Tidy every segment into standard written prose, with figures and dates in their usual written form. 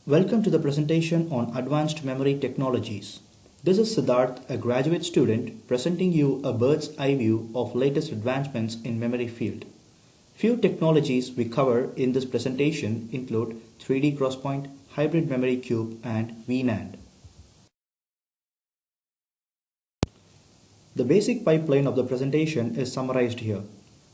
Welcome to the presentation on Advanced Memory Technologies. This is Siddharth, a graduate student, presenting you a bird's eye view of latest advancements in memory field. Few technologies we cover in this presentation include 3D crosspoint, hybrid memory cube, and VNAND. The basic pipeline of the presentation is summarized here.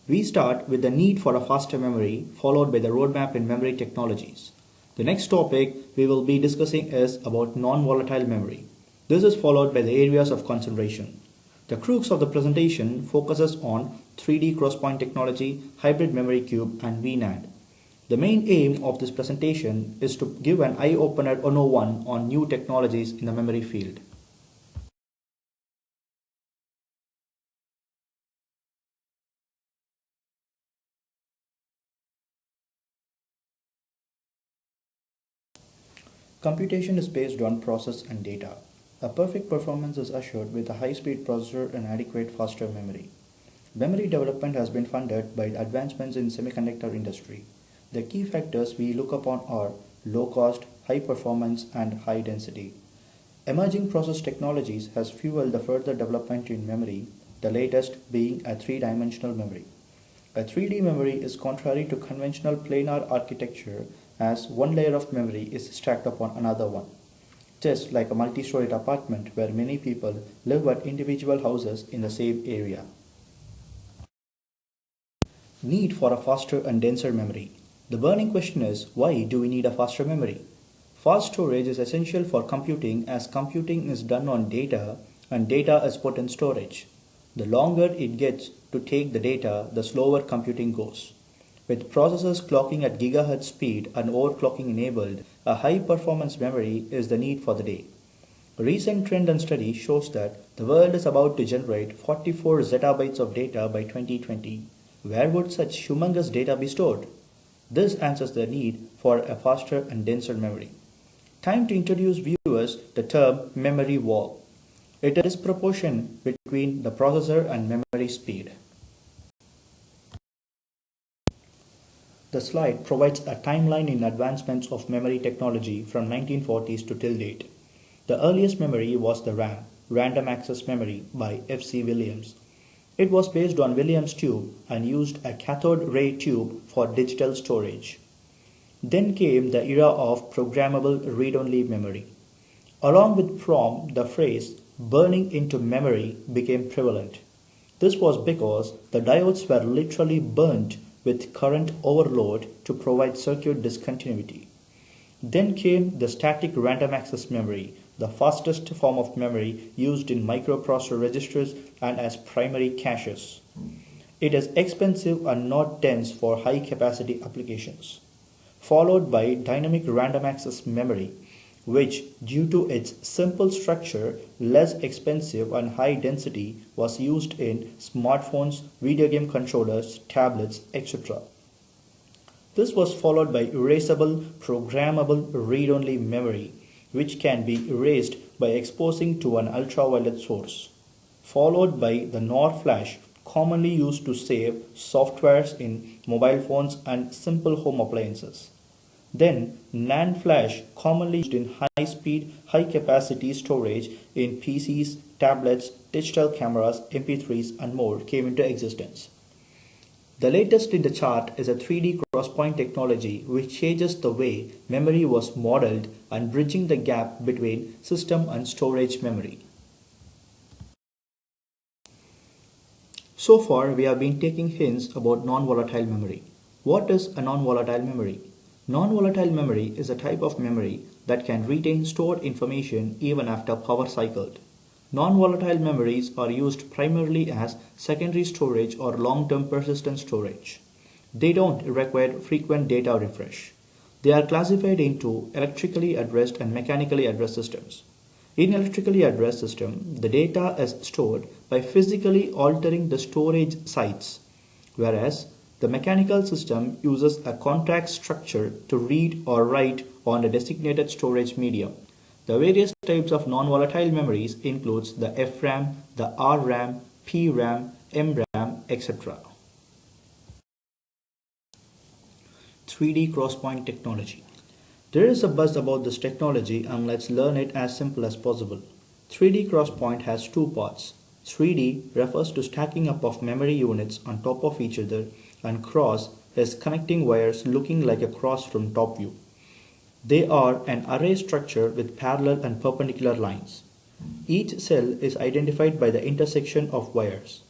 We start with the need for a faster memory, followed by the roadmap in memory technologies. The next topic we will be discussing is about non-volatile memory. This is followed by the areas of concentration. The crux of the presentation focuses on 3D crosspoint technology, hybrid memory cube, and VNAND. The main aim of this presentation is to give an eye-opener 101 on new technologies in the memory field. Computation is based on process and data. A perfect performance is assured with a high-speed processor and adequate faster memory. Memory development has been funded by advancements in semiconductor industry. The key factors we look upon are low cost, high performance, and high density. Emerging process technologies has fueled the further development in memory, the latest being a three-dimensional memory. A 3D memory is contrary to conventional planar architecture as one layer of memory is stacked upon another one, just like a multi-storied apartment where many people live at individual houses in the same area. Need for a faster and denser memory. The burning question is, why do we need a faster memory? Fast storage is essential for computing as computing is done on data and data is put in storage. The longer it gets to take the data, the slower computing goes. With processors clocking at gigahertz speed and overclocking enabled, a high-performance memory is the need for the day. A recent trend and study shows that the world is about to generate 44 zettabytes of data by 2020. Where would such humongous data be stored? This answers the need for a faster and denser memory. Time to introduce viewers the term memory wall. It is disproportion between the processor and memory speed. The slide provides a timeline in advancements of memory technology from 1940s to till date. The earliest memory was the RAM, Random Access Memory, by F.C. Williams. It was based on Williams tube and used a cathode ray tube for digital storage. Then came the era of programmable read-only memory. Along with PROM, the phrase burning into memory became prevalent. This was because the diodes were literally burnt with current overload to provide circuit discontinuity. Then came the static random access memory, the fastest form of memory used in microprocessor registers and as primary caches. It is expensive and not dense for high capacity applications. Followed by dynamic random access memory, which due to its simple structure, less expensive and high density was used in smartphones, video game controllers, tablets, etc. This was followed by erasable programmable read-only memory, which can be erased by exposing to an ultraviolet source. Followed by the NOR flash, commonly used to save softwares in mobile phones and simple home appliances. Then NAND flash, commonly used in high-speed, high-capacity storage in PCs, tablets, digital cameras, MP3s, and more, came into existence. The latest in the chart is a 3D crosspoint technology which changes the way memory was modeled and bridging the gap between system and storage memory. So far, we have been taking hints about non-volatile memory. What is a non-volatile memory? Non-volatile memory is a type of memory that can retain stored information even after power cycled. Non-volatile memories are used primarily as secondary storage or long-term persistent storage. They don't require frequent data refresh. They are classified into electrically addressed and mechanically addressed systems. In electrically addressed system, the data is stored by physically altering the storage sites, whereas the mechanical system uses a contract structure to read or write on a designated storage medium. The various types of non-volatile memories includes the FRAM, the RRAM, PRAM, MRAM, etc. 3D crosspoint technology. There is a buzz about this technology and let's learn it as simple as possible. 3D Crosspoint has two parts. 3D refers to stacking up of memory units on top of each other and cross is connecting wires looking like a cross from top view. They are an array structure with parallel and perpendicular lines. Each cell is identified by the intersection of wires.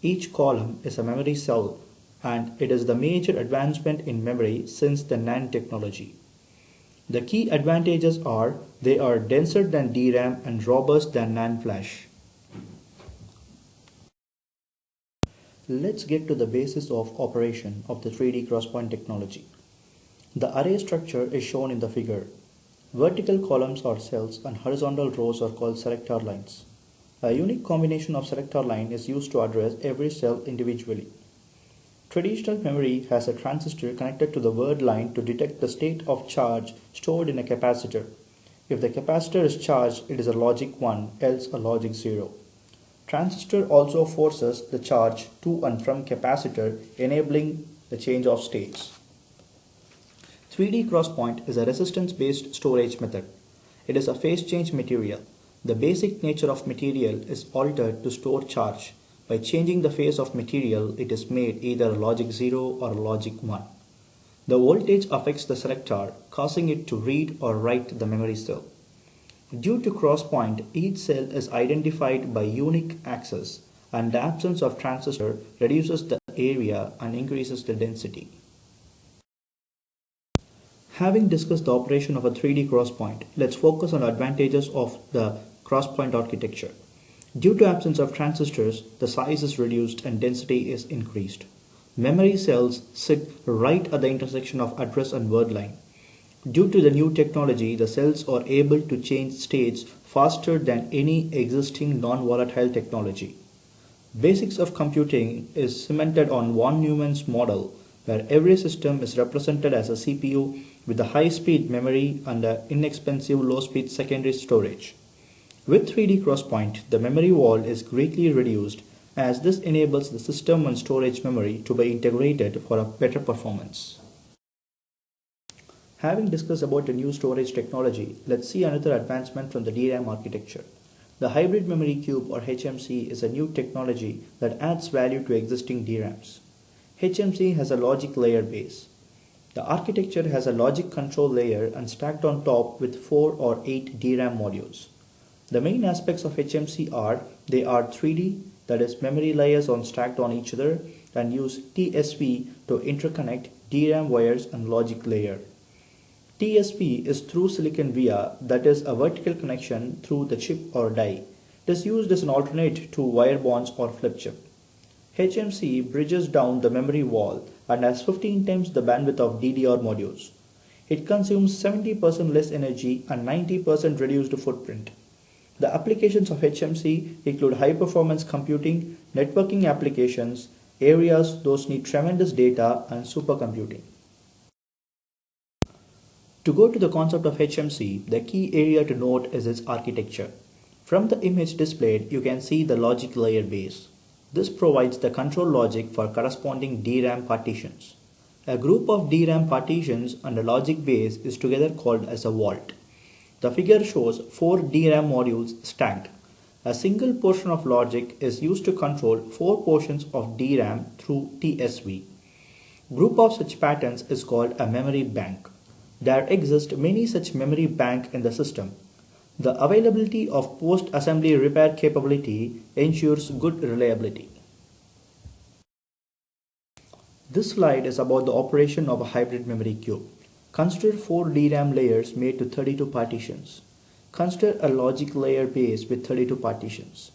Each column is a memory cell and it is the major advancement in memory since the NAND technology. The key advantages are they are denser than DRAM and robust than NAND flash. Let's get to the basis of operation of the 3D Crosspoint technology. The array structure is shown in the figure. Vertical columns are cells and horizontal rows are called selector lines. A unique combination of selector line is used to address every cell individually. Traditional memory has a transistor connected to the word line to detect the state of charge stored in a capacitor. If the capacitor is charged, it is a logic 1, else a logic 0. Transistor also forces the charge to and from capacitor, enabling the change of states. 3D Crosspoint is a resistance-based storage method. It is a phase change material. The basic nature of material is altered to store charge. By changing the phase of material, it is made either a logic 0 or a logic 1. The voltage affects the selector, causing it to read or write the memory cell. Due to crosspoint, each cell is identified by unique access, and the absence of transistor reduces the area and increases the density. Having discussed the operation of a 3D crosspoint, let's focus on the advantages of the crosspoint architecture. Due to absence of transistors, the size is reduced and density is increased. Memory cells sit right at the intersection of address and word line. Due to the new technology, the cells are able to change states faster than any existing non-volatile technology. Basics of computing is cemented on von Neumann's model, where every system is represented as a CPU with a high-speed memory and an inexpensive low-speed secondary storage. With 3D Crosspoint, the memory wall is greatly reduced as this enables the system and storage memory to be integrated for a better performance. Having discussed about the new storage technology, let's see another advancement from the DRAM architecture. The Hybrid Memory Cube or HMC is a new technology that adds value to existing DRAMs. HMC has a logic layer base. The architecture has a logic control layer and stacked on top with 4 or 8 DRAM modules. The main aspects of HMC are they are 3D, that is memory layers stacked on each other, and use TSV to interconnect DRAM wires and logic layer. TSV is through silicon via, that is a vertical connection through the chip or die. It is used as an alternate to wire bonds or flip chip. HMC bridges down the memory wall and has 15 times the bandwidth of DDR modules. It consumes 70% less energy and 90% reduced footprint. The applications of HMC include high-performance computing, networking applications, areas those need tremendous data, and supercomputing. To go to the concept of HMC, the key area to note is its architecture. From the image displayed, you can see the logic layer base. This provides the control logic for corresponding DRAM partitions. A group of DRAM partitions and a logic base is together called as a vault. The figure shows 4 DRAM modules stacked. A single portion of logic is used to control 4 portions of DRAM through TSV. Group of such patterns is called a memory bank. There exist many such memory bank in the system. The availability of post-assembly repair capability ensures good reliability. This slide is about the operation of a hybrid memory cube. Consider 4 DRAM layers made to 32 partitions. Consider a logic layer base with 32 partitions.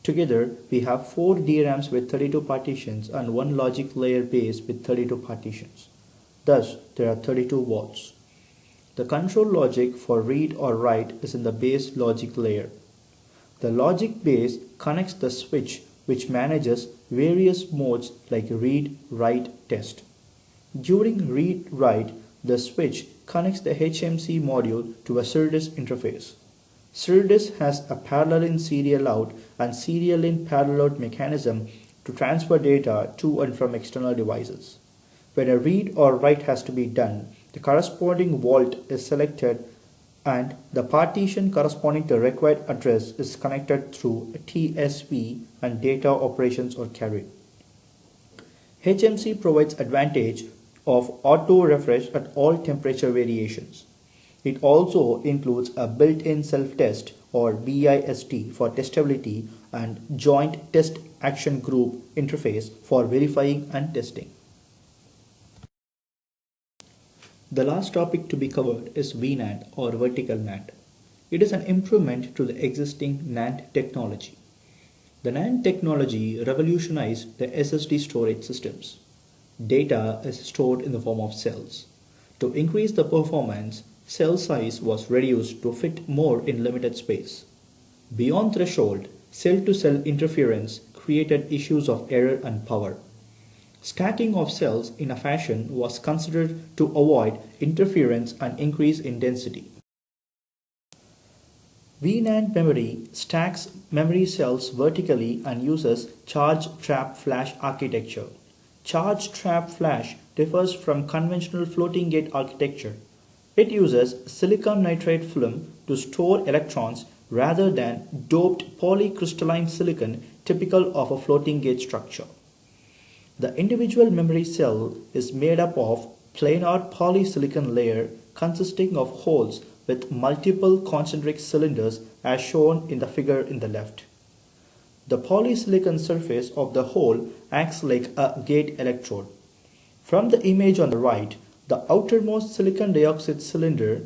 Together, we have 4 DRAMs with 32 partitions and 1 logic layer base with 32 partitions. Thus, there are 32 vaults. The control logic for read or write is in the base logic layer. The logic base connects the switch which manages various modes like read, write, test. During read-write, the switch connects the HMC module to a SerDes interface. SerDes has a parallel in serial out and serial in parallel out mechanism to transfer data to and from external devices. When a read or write has to be done, The corresponding vault is selected and the partition corresponding to required address is connected through TSV and data operations are carried. HMC provides advantage of auto refresh at all temperature variations. It also includes a built-in self-test or BIST for testability and joint test action group interface for verifying and testing. The last topic to be covered is VNAND or vertical NAND. It is an improvement to the existing NAND technology. The NAND technology revolutionized the SSD storage systems. Data is stored in the form of cells. To increase the performance, cell size was reduced to fit more in limited space. Beyond threshold, cell-to-cell interference created issues of error and power. Stacking of cells in a fashion was considered to avoid interference and increase in density. VNAND memory stacks memory cells vertically and uses charge trap flash architecture. Charge trap flash differs from conventional floating gate architecture. It uses silicon nitride film to store electrons rather than doped polycrystalline silicon typical of a floating gate structure. The individual memory cell is made up of planar polysilicon layer consisting of holes with multiple concentric cylinders as shown in the figure in the left. The polysilicon surface of the hole acts like a gate electrode. From the image on the right, the outermost silicon dioxide cylinder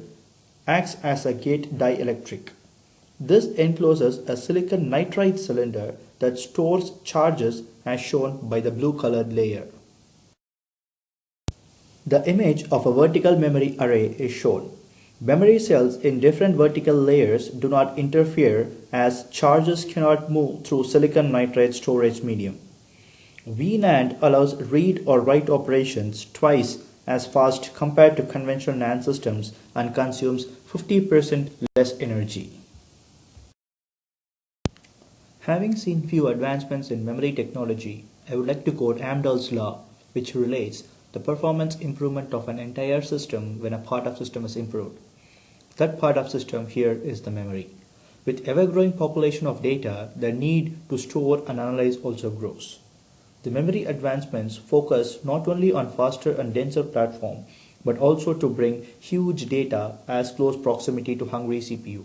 acts as a gate dielectric. This encloses a silicon nitride cylinder that stores charges as shown by the blue colored layer. The image of a vertical memory array is shown. Memory cells in different vertical layers do not interfere as charges cannot move through silicon nitride storage medium. VNAND allows read or write operations twice as fast compared to conventional NAND systems and consumes 50% less energy. Having seen few advancements in memory technology, I would like to quote Amdahl's law, which relates the performance improvement of an entire system when a part of system is improved. That part of system here is the memory. With ever-growing population of data, the need to store and analyze also grows. The memory advancements focus not only on faster and denser platform, but also to bring huge data as close proximity to hungry CPU.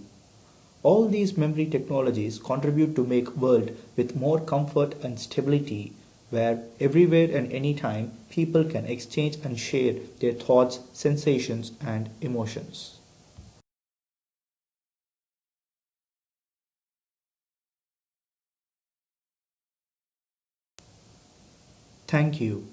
All these memory technologies contribute to make world with more comfort and stability where everywhere and anytime people can exchange and share their thoughts, sensations and emotions. Thank you.